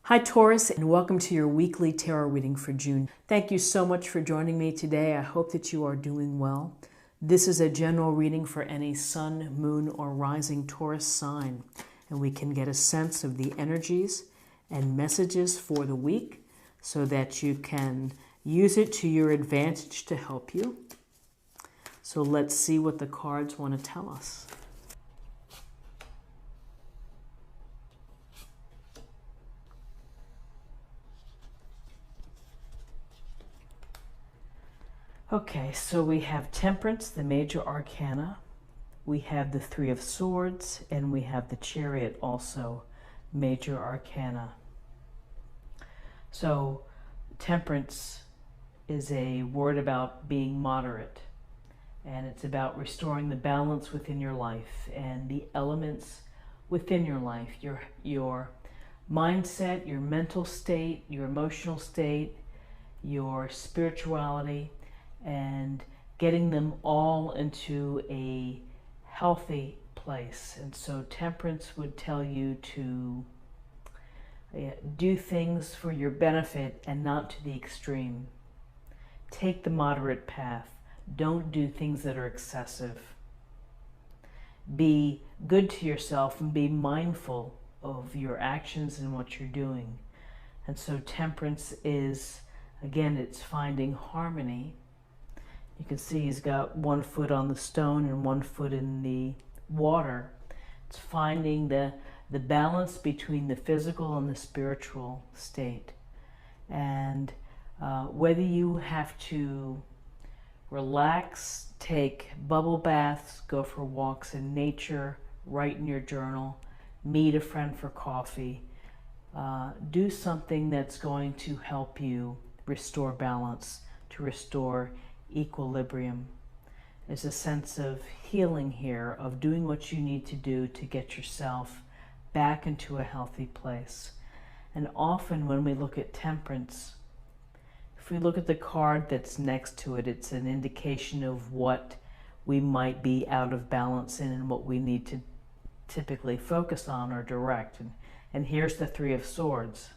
Hi Taurus, and welcome to your weekly tarot reading for June. Thank you so much for joining me today. I hope that you are doing well. This is a general reading for any sun, moon, or rising Taurus sign, and we can get a sense of the energies and messages for the week so that you can use it to your advantage to help you. So let's see what the cards want to tell us. Okay, so we have Temperance, the major arcana. We have the Three of Swords, and we have the Chariot, also major arcana. So Temperance is a word about being moderate, and it's about restoring the balance within your life and the elements within your life, your mindset, your mental state, your emotional state, your spirituality, and getting them all into a healthy place. And so Temperance would tell you to do things for your benefit and not to the extreme. Take the moderate path. Don't do things that are excessive. Be good to yourself and be mindful of your actions and what you're doing. And so Temperance is, again, it's finding harmony. You can see he's got one foot on the stone and one foot in the water. It's finding the balance between the physical and the spiritual state. And whether you have to relax, take bubble baths, go for walks in nature, write in your journal, meet a friend for coffee, do something that's going to help you restore balance, to restore equilibrium. There's a sense of healing here, of doing what you need to do to get yourself back into a healthy place. And often when we look at Temperance, if we look at the card that's next to it, it's an indication of what we might be out of balance in and what we need to typically focus on or direct. And here's the Three of Swords.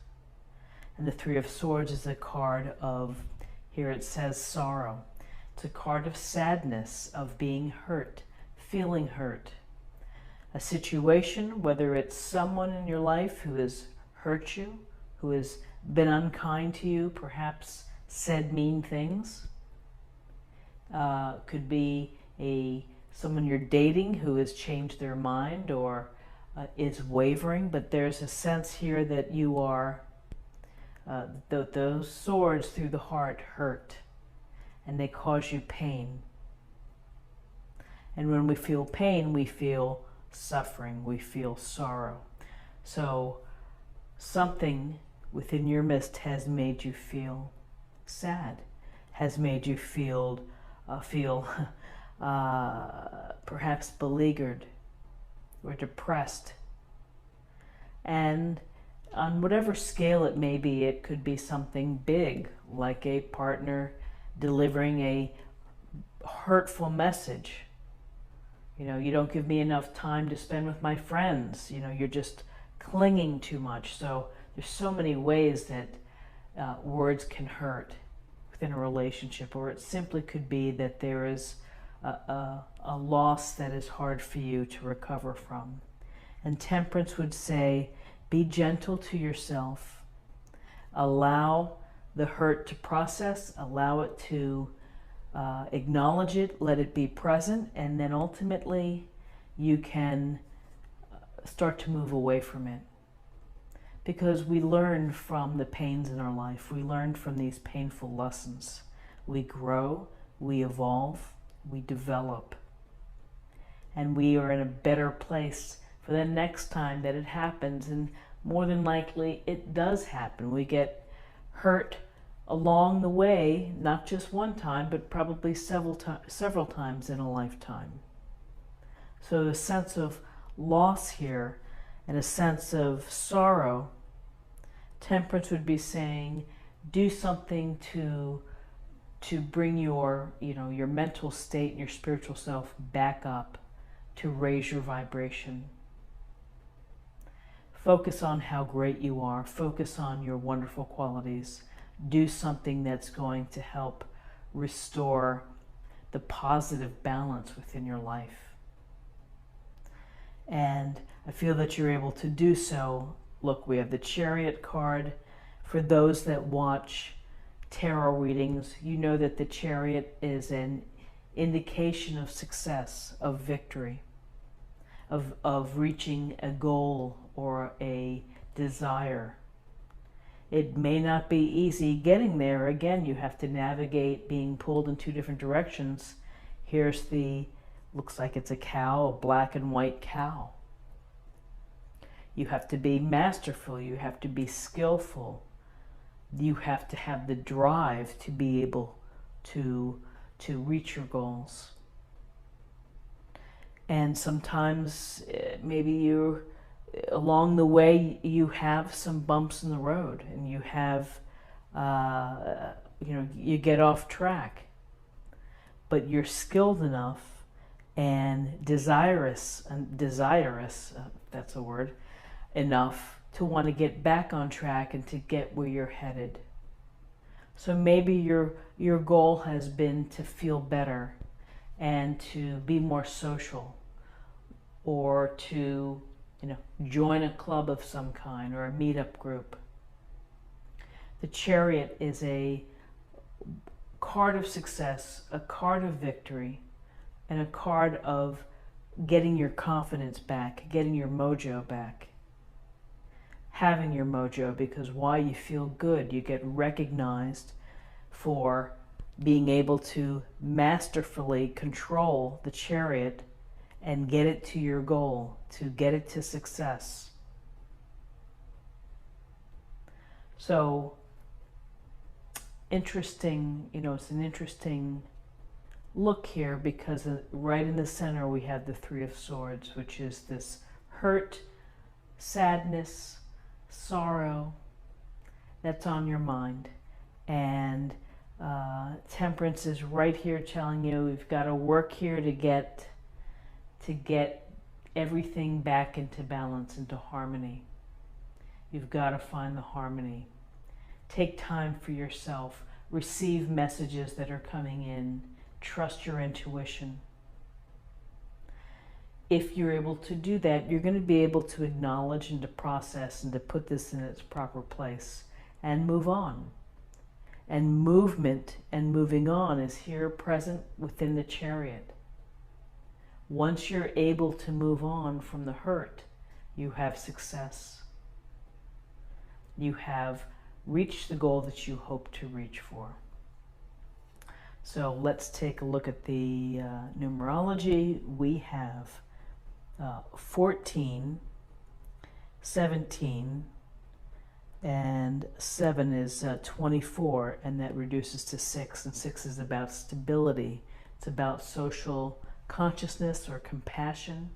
And the Three of Swords is a card of, here it says sorrow. It's a card of sadness, of being hurt, feeling hurt. A situation, whether it's someone in your life who has hurt you, who has been unkind to you, perhaps said mean things. Could be someone you're dating who has changed their mind or is wavering, but there's a sense here that you are, those swords through the heart hurt, and they cause you pain. And when we feel pain, we feel suffering, we feel sorrow. So something within your midst has made you feel sad, has made you feel perhaps beleaguered or depressed. And on whatever scale it may be, it could be something big, like a partner delivering a hurtful message. You know, you don't give me enough time to spend with my friends. You know, you're just clinging too much. So there's so many ways that words can hurt within a relationship, or it simply could be that there is a loss that is hard for you to recover from. And Temperance would say, be gentle to yourself. Allow the hurt to process, allow it to acknowledge it, let it be present, and then ultimately you can start to move away from it. Because we learn from the pains in our life. We learn from these painful lessons. We grow, we evolve, we develop. And we are in a better place for the next time that it happens. And more than likely, it does happen. We get hurt along the way, not just one time, but probably several times in a lifetime. So a sense of loss here and a sense of sorrow. Temperance would be saying, do something to bring your mental state and your spiritual self back up, to raise your vibration. Focus on how great you are. Focus on your wonderful qualities. Do something that's going to help restore the positive balance within your life. And I feel that you're able to do so. Look, we have the Chariot card. For those that watch tarot readings, you know that the Chariot is an indication of success, of victory, of reaching a goal or a desire. It may not be easy getting there. Again, you have to navigate being pulled in two different directions. Here's looks like it's a cow, a black and white cow. You have to be masterful. You have to be skillful. You have to have the drive to be able to reach your goals. And sometimes maybe along the way you have some bumps in the road, and you have you get off track, but you're skilled enough and desirous, that's a word, enough to want to get back on track and to get where you're headed. So maybe your goal has been to feel better and to be more social, or to join a club of some kind or a meetup group. The Chariot is a card of success, a card of victory, and a card of getting your confidence back, getting your mojo back. Having your mojo, because why? You feel good. You get recognized for being able to masterfully control the Chariot and get it to your goal, to get it to success. So interesting, it's an interesting look here, because right in the center we have the Three of Swords, which is this hurt, sadness, sorrow that's on your mind. And Temperance is right here telling you we've got to work here to get everything back into balance, into harmony. You've got to find the harmony. Take time for yourself. Receive messages that are coming in. Trust your intuition. If you're able to do that, you're going to be able to acknowledge and to process and to put this in its proper place and move on. And movement and moving on is here present within the Chariot. Once you're able to move on from the hurt, you have success. You have reached the goal that you hope to reach for. So let's take a look at the numerology. We have 14, 17, and 7 is 24, and that reduces to 6, and 6 is about stability. It's about social consciousness or compassion,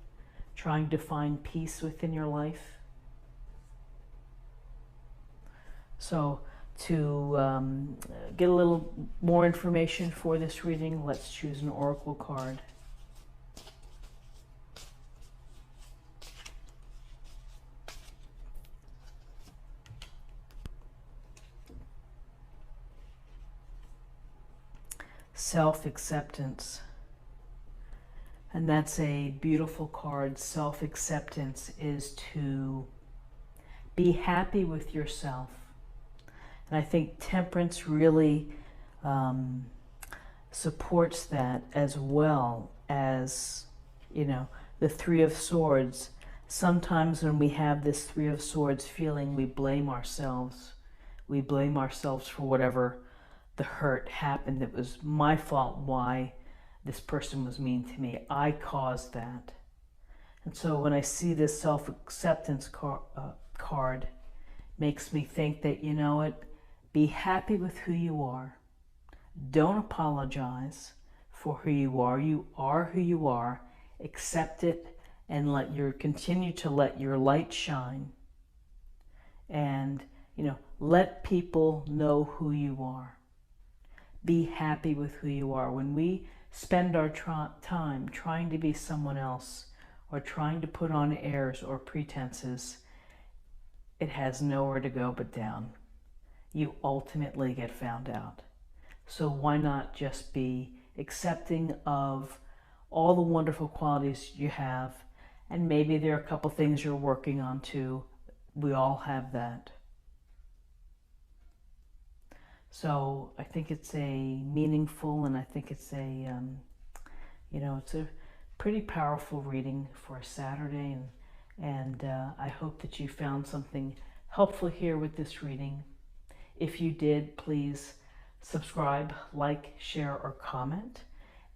trying to find peace within your life. So to get a little more information for this reading, let's choose an oracle card. Self-acceptance. And that's a beautiful card. Self-acceptance is to be happy with yourself. And I think Temperance really supports that, as well as, the Three of Swords. Sometimes when we have this Three of Swords feeling, we blame ourselves. We blame ourselves for whatever the hurt happened. It was my fault why this person was mean to me. I caused that. And so when I see this self-acceptance card, makes me think that, be happy with who you are. Don't apologize for who you are. You are who you are. Accept it and continue to let your light shine. And, let people know who you are. Be happy with who you are. When we spend our time trying to be someone else, or trying to put on airs or pretenses, it has nowhere to go but down. You ultimately get found out. So why not just be accepting of all the wonderful qualities you have, and maybe there are a couple things you're working on too. We all have that. So I think it's a meaningful, and I think it's a, it's a pretty powerful reading for a Saturday, and I hope that you found something helpful here with this reading. If you did, please subscribe, like, share, or comment,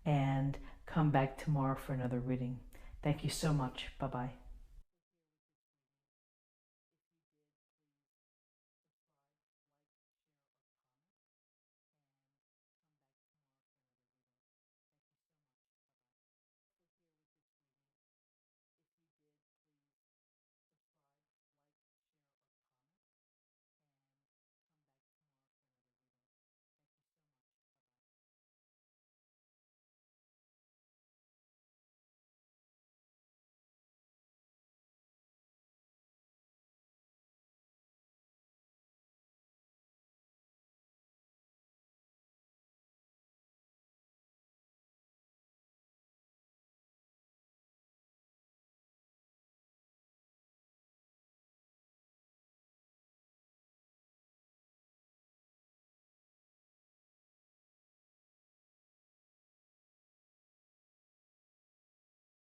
and come back tomorrow for another reading. Thank you so much. Bye-bye.